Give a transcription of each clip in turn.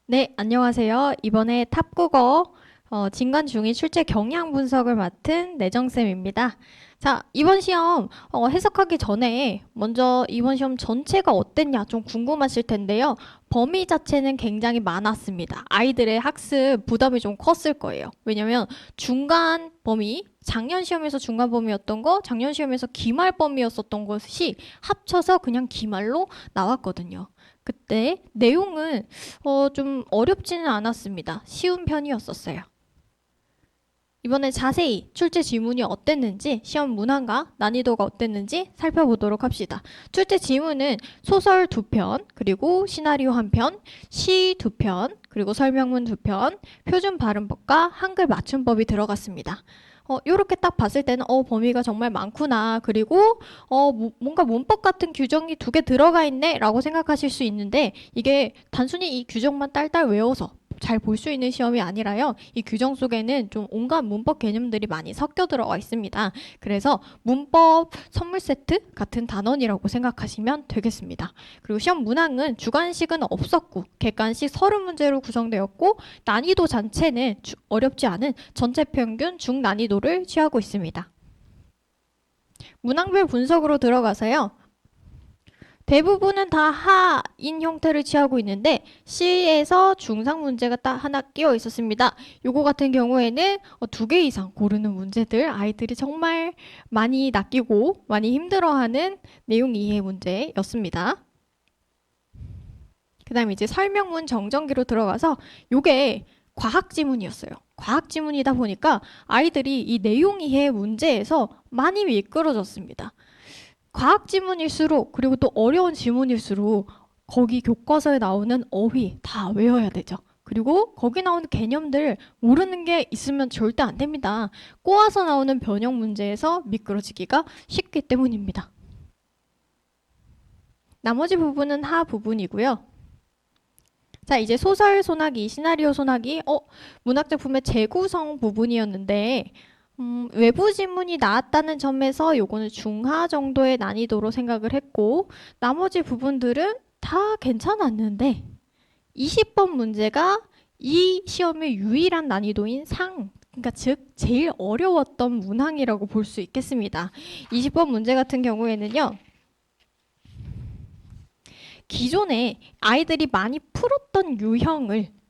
네, 안녕하세요. 이번에 탑국어 진관 중인 출제 경향 분석을 맡은 내정쌤입니다. 자, 이번 시험 해석하기 전에 먼저 이번 시험 전체가 어땠냐 좀 궁금하실 텐데요. 범위 자체는 굉장히 많았습니다. 아이들의 학습 부담이 좀 컸을 거예요. 왜냐면 중간 범위, 작년 시험에서 중간 범위였던 거, 작년 시험에서 기말 범위였었던 것이 합쳐서 그냥 기말로 나왔거든요. 그때 내용은 좀 어렵지는 않았습니다. 쉬운 편이었었어요. 이번에 자세히 출제 지문이 어땠는지, 시험 문항과 난이도가 어땠는지 살펴보도록 합시다. 출제 지문은 소설 2편, 그리고 시나리오 1편, 시 2편, 그리고 설명문 2편, 표준 발음법과 한글 맞춤법이 들어갔습니다. 요렇게 딱 봤을 때는 범위가 정말 많구나. 그리고 뭔가 문법 같은 규정이 2개 들어가 있네 라고 생각하실 수 있는데 이게 단순히 이 규정만 딸딸 외워서 잘 볼 수 있는 시험이 아니라요. 이 규정 속에는 좀 온갖 문법 개념들이 많이 섞여 들어가 있습니다. 그래서 문법 선물 세트 같은 단원이라고 생각하시면 되겠습니다. 그리고 시험 문항은 주관식은 없었고 객관식 30문제로 구성되었고 난이도 자체는 어렵지 않은 전체 평균 중난이도를 취하고 있습니다. 문항별 분석으로 들어가서요. 대부분은 다 하인 형태를 취하고 있는데 C에서 중상 문제가 딱 하나 끼어 있었습니다. 요거 같은 경우에는 2개 이상 고르는 문제들 아이들이 정말 많이 낚이고 많이 힘들어하는 내용 이해 문제였습니다. 그 다음에 이제 설명문 정정기로 들어가서 요게 과학 지문이었어요. 과학 지문이다 보니까 아이들이 이 내용 이해 문제에서 많이 미끄러졌습니다. 과학 지문일수록 그리고 또 어려운 지문일수록 거기 교과서에 나오는 어휘 다 외워야 되죠. 그리고 거기 나오는 개념들 모르는 게 있으면 절대 안 됩니다. 꼬아서 나오는 변형 문제에서 미끄러지기가 쉽기 때문입니다. 나머지 부분은 하 부분이고요. 자, 이제 소설 소나기, 시나리오 소나기, 문학작품의 재구성 부분이었는데 외부 지문이 나왔다는 점에서 요거는 중하 정도의 난이도로 생각을 했고 나머지 부분들은 다 괜찮았는데 20번 문제가 이 시험의 유일한 난이도인 상, 그러니까 즉 제일 어려웠던 문항이라고 볼 수 있겠습니다. 20번 문제 같은 경우에는요. 기존에 아이들이 많이 풀었던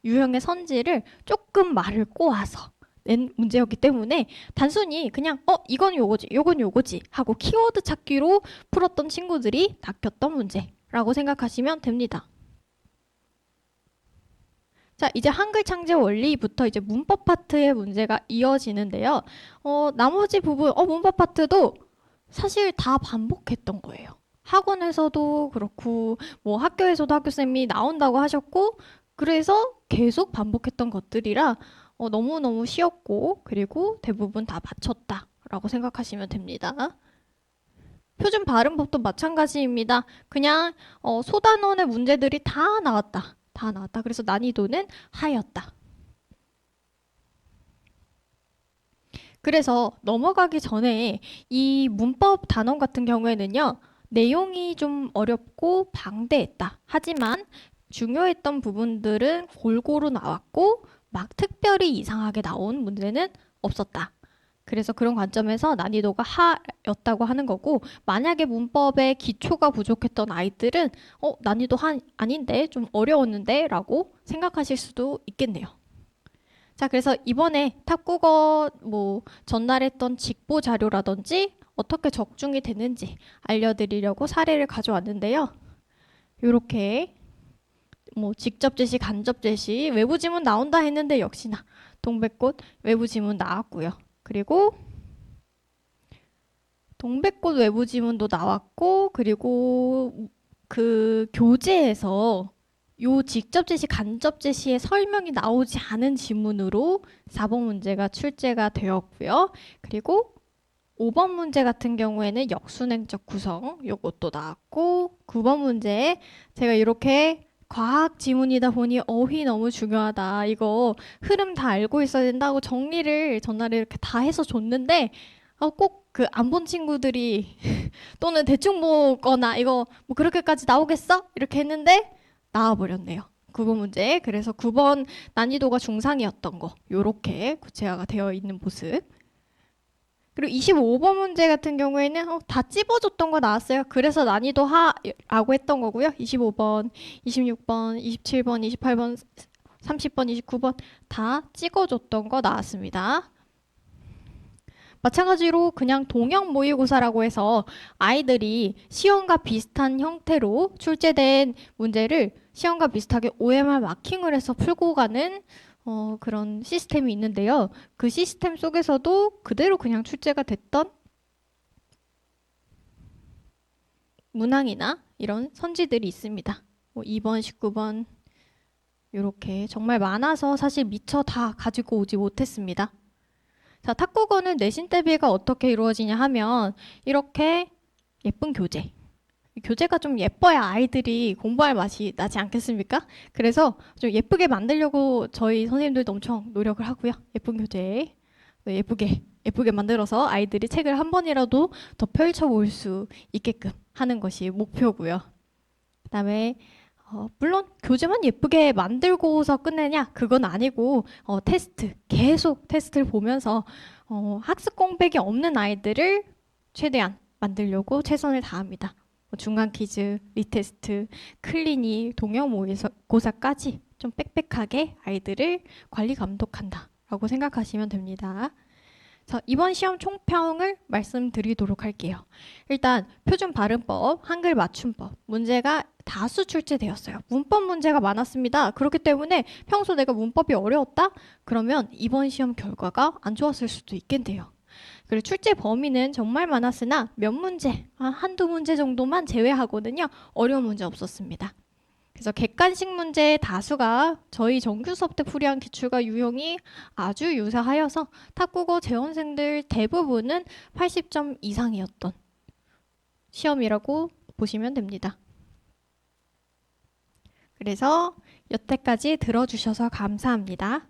유형의 선지를 조금 말을 꼬아서 낸 문제였기 때문에 단순히 그냥 이건 요거지 요건 요거지 하고 키워드 찾기로 풀었던 친구들이 낚였던 문제라고 생각하시면 됩니다. 자, 이제 한글 창제 원리부터 이제 문법 파트의 문제가 이어지는데요. 나머지 부분 문법 파트도 사실 다 반복했던 거예요. 학원에서도 그렇고 뭐 학교에서도 학교쌤이 나온다고 하셨고 그래서 계속 반복했던 것들이라 너무너무 쉬웠고 그리고 대부분 다 맞췄다라고 생각하시면 됩니다. 표준 발음법도 마찬가지입니다. 그냥 소단원의 문제들이 다 나왔다. 다 나왔다. 그래서 난이도는 하였다. 그래서 넘어가기 전에 이 문법 단원 같은 경우에는요. 내용이 좀 어렵고 방대했다. 하지만 중요했던 부분들은 골고루 나왔고 막 특별히 이상하게 나온 문제는 없었다. 그래서 그런 관점에서 난이도가 하였다고 하는 거고 만약에 문법의 기초가 부족했던 아이들은 난이도 아닌데 좀 어려웠는데 라고 생각하실 수도 있겠네요. 자, 그래서 이번에 탑국어 뭐 전달했던 직보 자료라든지 어떻게 적중이 되는지 알려드리려고 사례를 가져왔는데요. 이렇게 뭐 직접 제시, 간접 제시, 외부 지문 나온다 했는데 역시나 동백꽃 외부 지문 나왔고요. 그리고 동백꽃 외부 지문도 나왔고 그리고 그 교재에서 요 직접 제시, 간접 제시의 설명이 나오지 않은 지문으로 4번 문제가 출제가 되었고요. 그리고 5번 문제 같은 경우에는 역순행적 구성 요것도 나왔고 9번 문제에 제가 이렇게 과학 지문이다 보니 어휘 너무 중요하다. 이거 흐름 다 알고 있어야 된다고 정리를 전날에 이렇게 다 해서 줬는데 꼭 그 안 본 친구들이 또는 대충 보거나 이거 뭐 그렇게까지 나오겠어? 이렇게 했는데 나와버렸네요. 9번 문제. 그래서 9번 난이도가 중상이었던 거. 요렇게 구체화가 되어 있는 모습. 그리고 25번 문제 같은 경우에는 다 찝어줬던 거 나왔어요. 그래서 난이도 하라고 했던 거고요. 25번, 26번, 27번, 28번, 30번, 29번 다 찍어줬던 거 나왔습니다. 마찬가지로 그냥 동형 모의고사라고 해서 아이들이 시험과 비슷한 형태로 출제된 문제를 시험과 비슷하게 OMR 마킹을 해서 풀고 가는 그런 시스템이 있는데요. 그 시스템 속에서도 그대로 그냥 출제가 됐던 문항이나 이런 선지들이 있습니다. 2번, 19번 이렇게 정말 많아서 사실 미처 다 가지고 오지 못했습니다. 자, 탁구공은 내신 대비가 어떻게 이루어지냐 하면 이렇게 예쁜 교재. 교재가 좀 예뻐야 아이들이 공부할 맛이 나지 않겠습니까? 그래서 좀 예쁘게 만들려고 저희 선생님들도 엄청 노력을 하고요. 예쁜 교재 예쁘게 만들어서 아이들이 책을 한 번이라도 더 펼쳐볼 수 있게끔 하는 것이 목표고요. 그다음에 물론 교재만 예쁘게 만들고서 끝내냐? 그건 아니고 계속 테스트를 보면서 학습 공백이 없는 아이들을 최대한 만들려고 최선을 다합니다. 중간 퀴즈, 리테스트, 클리니, 동형 모의고사까지 좀 빽빽하게 아이들을 관리 감독한다라고 생각하시면 됩니다. 자, 이번 시험 총평을 말씀드리도록 할게요. 일단 표준 발음법, 한글 맞춤법 문제가 다수 출제되었어요. 문법 문제가 많았습니다. 그렇기 때문에 평소 내가 문법이 어려웠다? 그러면 이번 시험 결과가 안 좋았을 수도 있겠네요. 그리고 출제 범위는 정말 많았으나 몇 문제, 한두 문제 정도만 제외하고는요. 어려운 문제 없었습니다. 그래서 객관식 문제의 다수가 저희 정규 수업 때 풀이한 기출과 유형이 아주 유사하여서 탁국어 재원생들 대부분은 80점 이상이었던 시험이라고 보시면 됩니다. 그래서 여태까지 들어주셔서 감사합니다.